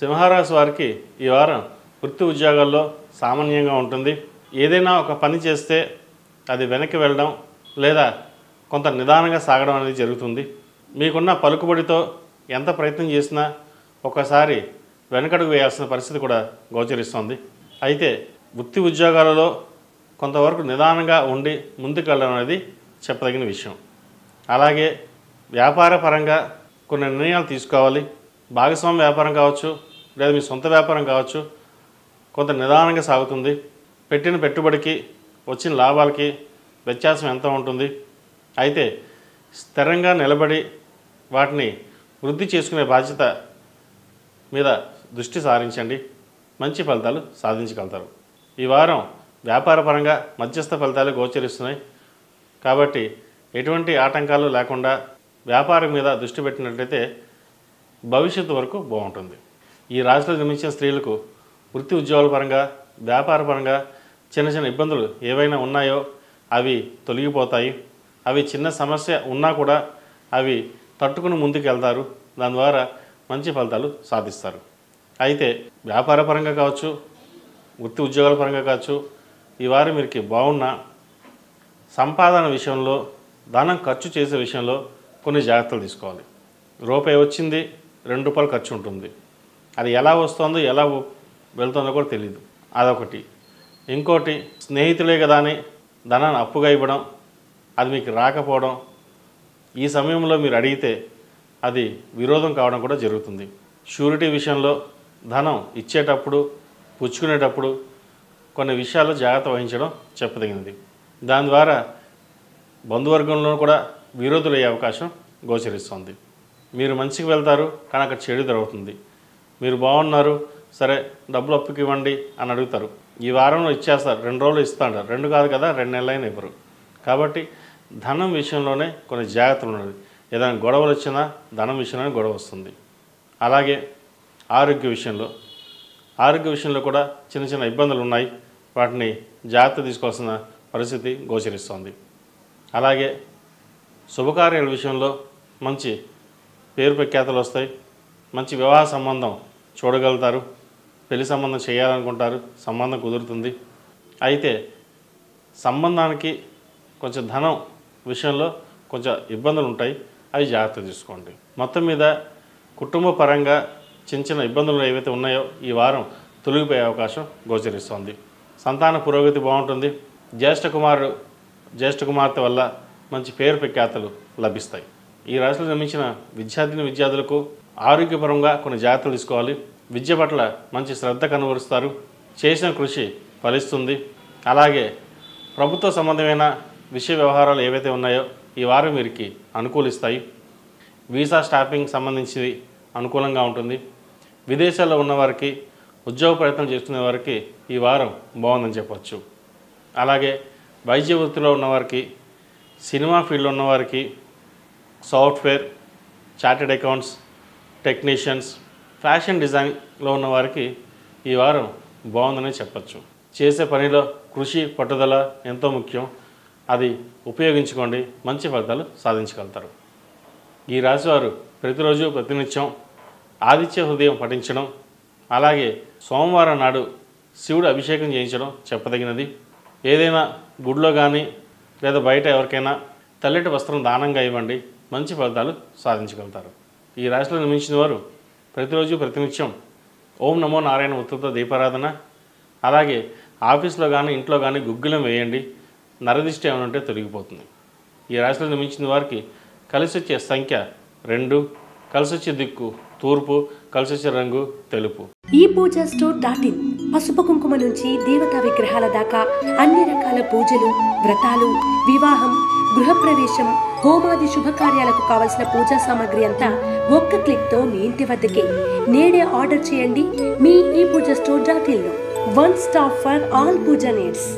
సింహరాశి వారికి ఈ వారం వృత్తి ఉద్యోగాల్లో సామాన్యంగా ఉంటుంది. ఏదైనా ఒక పని చేస్తే అది వెనక్కి వెళ్ళడం లేదా కొంత నిదానంగా సాగడం అనేది జరుగుతుంది. మీకున్న పలుకుబడితో ఎంత ప్రయత్నం చేసినా ఒకసారి వెనకడుగు వేయాల్సిన పరిస్థితి కూడా గోచరిస్తుంది. అయితే వృత్తి ఉద్యోగాలలో కొంతవరకు నిదానంగా ఉండి ముందుకు వెళ్ళడం అనేది చెప్పదగిన విషయం. అలాగే వ్యాపార పరంగా కొన్ని నిర్ణయాలు తీసుకోవాలి. భాగస్వామ్య వ్యాపారం కావచ్చు లేదా మీ సొంత వ్యాపారం కావచ్చు, కొంత నిదానంగా సాగుతుంది. పెట్టిన పెట్టుబడికి వచ్చిన లాభాలకి వ్యత్యాసం ఎంత ఉంటుంది. అయితే స్థిరంగా నిలబడి వాటిని వృద్ధి చేసుకునే బాధ్యత మీద దృష్టి సారించండి. మంచి ఫలితాలు సాధించగలుగుతారు. ఈ వారం వ్యాపార పరంగా మధ్యస్థ ఫలితాలు గోచరిస్తున్నాయి. కాబట్టి ఎటువంటి ఆటంకాలు లేకుండా వ్యాపారం మీద దృష్టి పెట్టినట్లయితే భవిష్యత్తు వరకు బాగుంటుంది. ఈ రాశిలో జన్మించిన స్త్రీలకు వృత్తి ఉద్యోగాల పరంగా వ్యాపార పరంగా చిన్న చిన్న ఇబ్బందులు ఏవైనా ఉన్నాయో అవి తొలగిపోతాయి. అవి చిన్న సమస్య ఉన్నా కూడా అవి తట్టుకుని ముందుకు వెళ్తారు. దాని ద్వారా మంచి ఫలితాలు సాధిస్తారు. అయితే వ్యాపార పరంగా కావచ్చు వృత్తి ఉద్యోగాల పరంగా కావచ్చు ఈ వారం మీకు బాగున్న సంపాదన విషయంలో ధనం ఖర్చు చేసే విషయంలో కొన్ని జాగ్రత్తలు తీసుకోవాలి. రూపాయి వచ్చింది ₹2 ఖర్చు ఉంటుంది. అది ఎలా వస్తుందో ఎలా వెళ్తుందో కూడా తెలియదు. అదొకటి. ఇంకోటి స్నేహితులే కదా అని ధనాన్ని అప్పుగా ఇవ్వడం, అది మీకు రాకపోవడం, ఈ సమయంలో మీరు అడిగితే అది విరోధం కావడం కూడా జరుగుతుంది. షూరిటీ విషయంలో ధనం ఇచ్చేటప్పుడు పుచ్చుకునేటప్పుడు కొన్ని విషయాలు జాగ్రత్త వహించడం చెప్పదగినది. దాని ద్వారా బంధువర్గంలో కూడా విరోధులయ్యే అవకాశం గోచరిస్తుంది. మీరు మంచికి వెళ్తారు కానీ అక్కడ చెడు జరుగుతుంది. మీరు బాగున్నారు, సరే డబ్బులు అప్పుకి ఇవ్వండి అని అడుగుతారు. ఈ వారంలో ఇచ్చేస్తారు, 2 రోజులు ఇస్తాడు, 2 కాదు కదా 2 నెలలైనా ఇవ్వరు. కాబట్టి ధనం విషయంలోనే కొన్ని జాగ్రత్తలు ఉన్నది. ఏదైనా గొడవలు వచ్చినా ధనం విషయంలోనే గొడవ వస్తుంది. అలాగే ఆరోగ్య విషయంలో కూడా చిన్న చిన్న ఇబ్బందులు ఉన్నాయి. వాటిని జాగ్రత్త తీసుకోవాల్సిన పరిస్థితి గోచరిస్తుంది. అలాగే శుభకార్యాల విషయంలో మంచి పేరు ప్రఖ్యాతలు వస్తాయి. మంచి వివాహ సంబంధం చూడగలుగుతారు. పెళ్లి సంబంధం చేయాలనుకుంటారు, సంబంధం కుదురుతుంది. అయితే సంబంధానికి కొంచెం ధనం విషయంలో కొంచెం ఇబ్బందులు ఉంటాయి. అవి జాగ్రత్త తీసుకోండి. మొత్తం మీద కుటుంబ పరంగా చిన్న చిన్న ఇబ్బందులు ఏవైతే ఉన్నాయో ఈ వారం తొలగిపోయే అవకాశం గోచరిస్తుంది. సంతాన పురోగతి బాగుంటుంది. జ్యేష్ఠ కుమార్తె వల్ల మంచి పేరు ప్రఖ్యాతలు లభిస్తాయి. ఈ రాశిలో జన్మించిన విద్యార్థులకు ఆరోగ్యపరంగా కొన్ని జాగ్రత్తలు తీసుకోవాలి. విద్య పట్ల మంచి శ్రద్ధ కనబరుస్తారు. చేసిన కృషి ఫలిస్తుంది. అలాగే ప్రభుత్వ సంబంధమైన విషయ వ్యవహారాలు ఏవైతే ఉన్నాయో ఈ వారం వీరికి అనుకూలిస్తాయి. వీసా స్టాంపింగ్ సంబంధించి అనుకూలంగా ఉంటుంది. విదేశాల్లో ఉన్నవారికి ఉద్యోగ ప్రయత్నం చేస్తున్న వారికి ఈ వారం బాగుందని చెప్పవచ్చు. అలాగే వైద్య వృత్తిలో ఉన్నవారికి, సినిమా ఫీల్డ్లో ఉన్నవారికి, software, chartered accounts, technicians, fashion డిజైన్లో ఉన్నవారికి ఈ వారం బాగుందని చెప్పచ్చు. చేసే పనిలో కృషి పట్టుదల ఎంతో ముఖ్యం. అది ఉపయోగించుకోండి, మంచి ఫలితాలు సాధించగలుగుతారు. ఈ రాశివారు ప్రతిరోజు ప్రతినిత్యం ఆదిత్య హృదయం పఠించడం, అలాగే సోమవారం నాడు శివుడు అభిషేకం చేయించడం చెప్పదగినది. ఏదైనా గుడిలో కానీ లేదా బయట ఎవరికైనా తెల్లటి వస్త్రం దానంగా ఇవ్వండి, మంచి ఫలితాలు సాధించగలుగుతారు. ఈ రాశిలో నిర్మించిన వారు ప్రతిరోజు ప్రతినిత్యం ఓం నమో నారాయణ ఉత్తరతో దీపారాధన, అలాగే ఆఫీస్లో కానీ ఇంట్లో కానీ గుగ్గిలం వేయండి. నరదిష్టి ఏమైనా ఉంటే తొలగిపోతుంది. ఈ రాశిలో నిర్మించిన వారికి కలిసి వచ్చే సంఖ్య 2, కలిసి వచ్చే దిక్కు తూర్పు, కలిసి వచ్చే రంగు తెలుపు. ఈ పూజా స్టోర్.in పసుపు కుంకుమ నుంచి దేవతా విగ్రహాల దాకా అన్ని రకాల పూజలు, వ్రతాలు, వివాహం, గృహప్రవేశం, హోమాది శుభకార్యాలకు కావలసిన పూజా సామాగ్రి అంతా ఒక్క క్లిక్ తో మీ ఇంటి వద్దకే. నేడే ఆర్డర్ చేయండి మీ ఈ పూజా స్టోర్.in లో. One stop for all Pooja needs.